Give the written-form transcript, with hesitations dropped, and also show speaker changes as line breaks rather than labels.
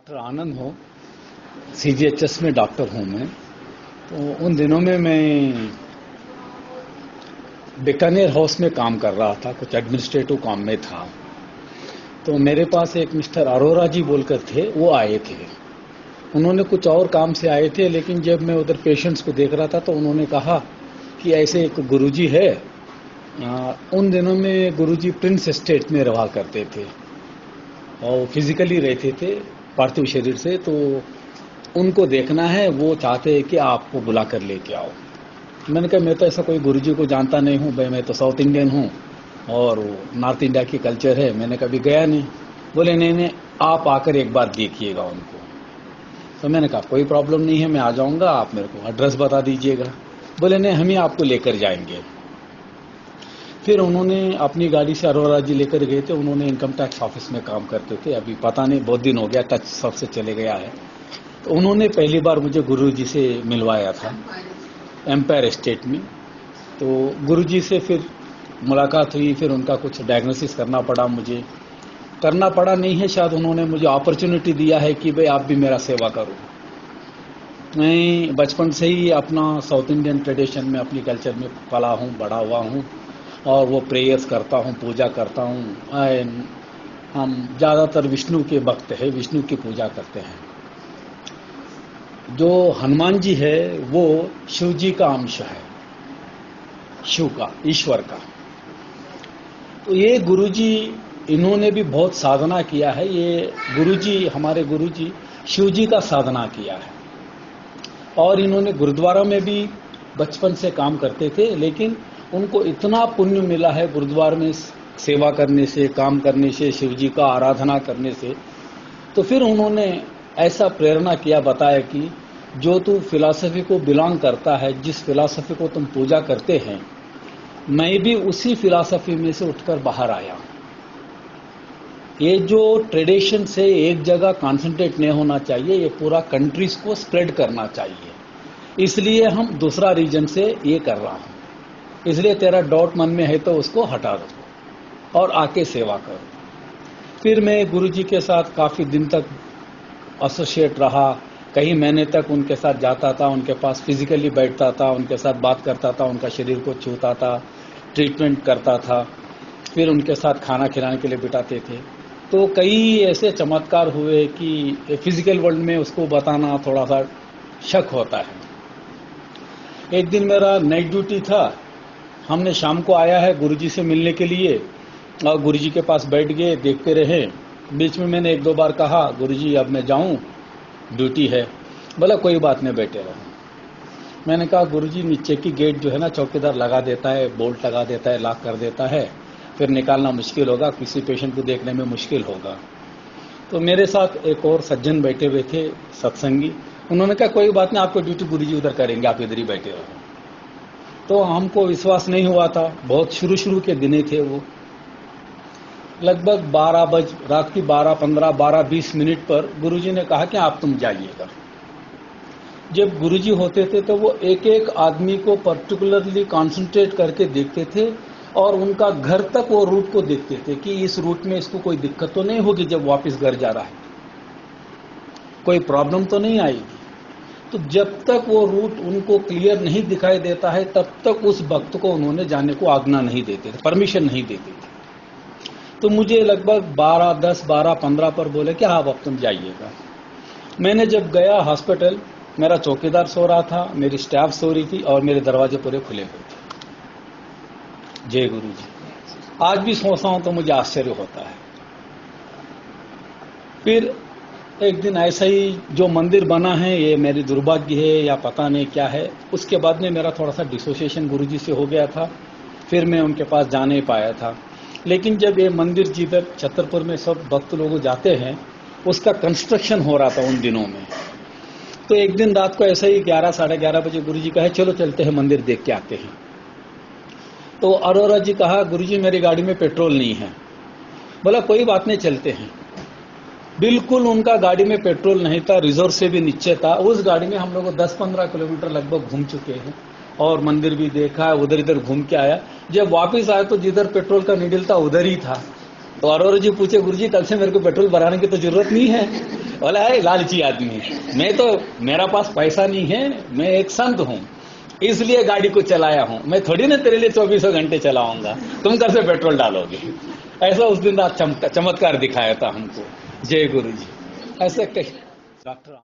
Doctor आनंद हो, CGHS में doctor हूँ मैं। तो उन दिनों में मैं बीकानेर हाउस में काम कर रहा था, कुछ एडमिनिस्ट्रेटिव काम में था। तो मेरे पास एक मिस्टर अरोरा जी बोलकर थे, वो आए थे। उन्होंने कुछ और काम से आए थे, लेकिन जब मैं उधर पेशेंट्स को देख रहा था तो उन्होंने कहा कि ऐसे एक गुरुजी है। उन दिनों में गुरुजी प्रिंस एस्टेट में रहा करते थे और फिजिकली रहते थे पार्थिव शरीर से, तो उनको देखना है, वो चाहते हैं कि आपको बुला कर लेके आओ। मैंने कहा मैं तो ऐसा कोई गुरुजी को जानता नहीं हूँ भाई, मैं तो साउथ इंडियन हूँ और नॉर्थ इंडिया की कल्चर है, मैंने कभी गया नहीं। बोले नहीं आप आकर एक बार देखिएगा उनको। तो मैंने कहा कोई प्रॉब्लम नहीं है, मैं आ जाऊंगा, आप मेरे को एड्रेस बता दीजिएगा। बोले नहीं, हम ही आपको लेकर जाएंगे। फिर उन्होंने अपनी गाड़ी से अरोरा जी लेकर गए थे। उन्होंने इनकम टैक्स ऑफिस में काम करते थे, अभी पता नहीं बहुत दिन हो गया, टच सबसे चले गया है। तो उन्होंने पहली बार मुझे गुरुजी से मिलवाया था एम्पायर एस्टेट में। तो गुरुजी से फिर मुलाकात हुई, फिर उनका कुछ डायग्नोसिस करना पड़ा, मुझे करना पड़ा नहीं है, शायद उन्होंने मुझे अपॉर्चुनिटी दिया है कि भाई आप भी मेरा सेवा करो। मैं बचपन से ही अपना साउथ इंडियन ट्रेडिशन में, अपनी कल्चर में पला हूँ, बड़ा हुआ हूँ और वो प्रेयर्स करता हूँ, पूजा करता हूँ। हम ज़्यादातर विष्णु के भक्त है, विष्णु की पूजा करते हैं। जो हनुमान जी है वो शिव जी का अंश है, शिव का, ईश्वर का। तो ये गुरुजी, इन्होंने भी बहुत साधना किया है। ये गुरुजी, हमारे गुरुजी शिव जी का साधना किया है और इन्होंने गुरुद्वारा में भी बचपन से काम करते थे, लेकिन उनको इतना पुण्य मिला है गुरुद्वारा में सेवा करने से, काम करने से, शिव जी का आराधना करने से। तो फिर उन्होंने ऐसा प्रेरणा किया, बताया कि जो तू फिलॉसफी को बिलोंग करता है, जिस फिलॉसफी को तुम पूजा करते हैं, मैं भी उसी फिलॉसफी में से उठकर बाहर आया। ये जो ट्रेडिशन से एक जगह कॉन्सेंट्रेट नहीं होना चाहिए, ये पूरा कंट्रीज को स्प्रेड करना चाहिए। इसलिए हम दूसरा रीजन से ये कर रहा हूं। इसलिए तेरा डाउट मन में है तो उसको हटा दो और आके सेवा करो। फिर मैं गुरुजी के साथ काफी दिन तक एसोसिएट रहा, कई महीने तक उनके साथ जाता था, उनके पास फिजिकली बैठता था, उनके साथ बात करता था, उनका शरीर को छूता था, ट्रीटमेंट करता था। फिर उनके साथ खाना खिलाने के लिए बिठाते थे। तो कई ऐसे चमत्कार हुए कि फिजिकल वर्ल्ड में उसको बताना थोड़ा सा शक होता है। एक दिन मेरा नाइट ड्यूटी था, हमने शाम को आया है गुरुजी से मिलने के लिए और गुरुजी के पास बैठ गए, देखते रहे। बीच में मैंने एक दो बार कहा गुरुजी अब मैं जाऊं, ड्यूटी है। बोला कोई बात नहीं, बैठे रहो। मैंने कहा गुरुजी नीचे की गेट जो है ना, चौकीदार लगा देता है, बोल्ट लगा देता है, लॉक कर देता है, फिर निकालना मुश्किल होगा, किसी पेशेंट को देखने में मुश्किल होगा। तो मेरे साथ एक और सज्जन बैठे हुए थे, सत्संगी। उन्होंने कहा कोई बात नहीं, आपको ड्यूटी गुरुजी उधर करेंगे, आप इधर ही बैठे रहो। तो हमको विश्वास नहीं हुआ था, बहुत शुरू के दिन थे वो। लगभग 12 बज, रात की 12:15, 12:20 मिनट पर गुरुजी ने कहा कि आप तुम जाइएगा। जब गुरुजी होते थे तो वो एक एक आदमी को पर्टिकुलरली कंसंट्रेट करके देखते थे और उनका घर तक वो रूट को देखते थे कि इस रूट में इसको कोई दिक्कत तो नहीं होगी, जब वापस घर जा रहा है कोई प्रॉब्लम तो नहीं आएगी। तो जब तक वो रूट उनको क्लियर नहीं दिखाई देता है, तब तक उस भक्त को उन्होंने जाने को आज्ञा नहीं देते थे, परमिशन नहीं देते थे। तो मुझे लगभग 12:10, 12:15 पर बोले कि हाँ अब तुम जाइएगा। मैंने जब गया हॉस्पिटल, मेरा चौकीदार सो रहा था, मेरी स्टाफ सो रही थी और मेरे दरवाजे पूरे खुले हुए थे। जय गुरु जी। आज भी सोचता हूं तो मुझे आश्चर्य होता है। फिर एक दिन ऐसा ही जो मंदिर बना है, ये मेरी दुर्भाग्य है या पता नहीं क्या है, उसके बाद में मेरा थोड़ा सा डिसोसिएशन गुरुजी से हो गया था, फिर मैं उनके पास जा नहीं पाया था। लेकिन जब ये मंदिर जिधर छतरपुर में सब भक्त लोग जाते हैं, उसका कंस्ट्रक्शन हो रहा था उन दिनों में। तो एक दिन रात को ऐसा ही 11, 11:30 बजे गुरुजी कहे चलो चलते हैं मंदिर देख के आते हैं। तो अरोरा जी कहा गुरुजी मेरी गाड़ी में पेट्रोल नहीं है। बोला कोई बात नहीं, चलते हैं। बिल्कुल उनका गाड़ी में पेट्रोल नहीं था, रिजर्व से भी नीचे था। उस गाड़ी में हम लोग 10-15 किलोमीटर लगभग घूम चुके हैं और मंदिर भी देखा, उधर इधर घूम के आया। जब वापस आया तो जिधर पेट्रोल का नीडल था उधर ही था। तो अरोरा जी पूछे गुरुजी कल से मेरे को पेट्रोल भराने की तो जरूरत नहीं है। बोला है लालची आदमी, मैं तो, मेरा पास पैसा नहीं है, मैं एक संत हूं, इसलिए गाड़ी को चलाया हूं, मैं थोड़ी ना तेरे लिए 24 घंटे चलाऊंगा, तुम कैसे पेट्रोल डालोगे। ऐसा उस दिन रात चमत्कार दिखाया था हमको। जय गुरु जी। ऐसे कई डॉक्टर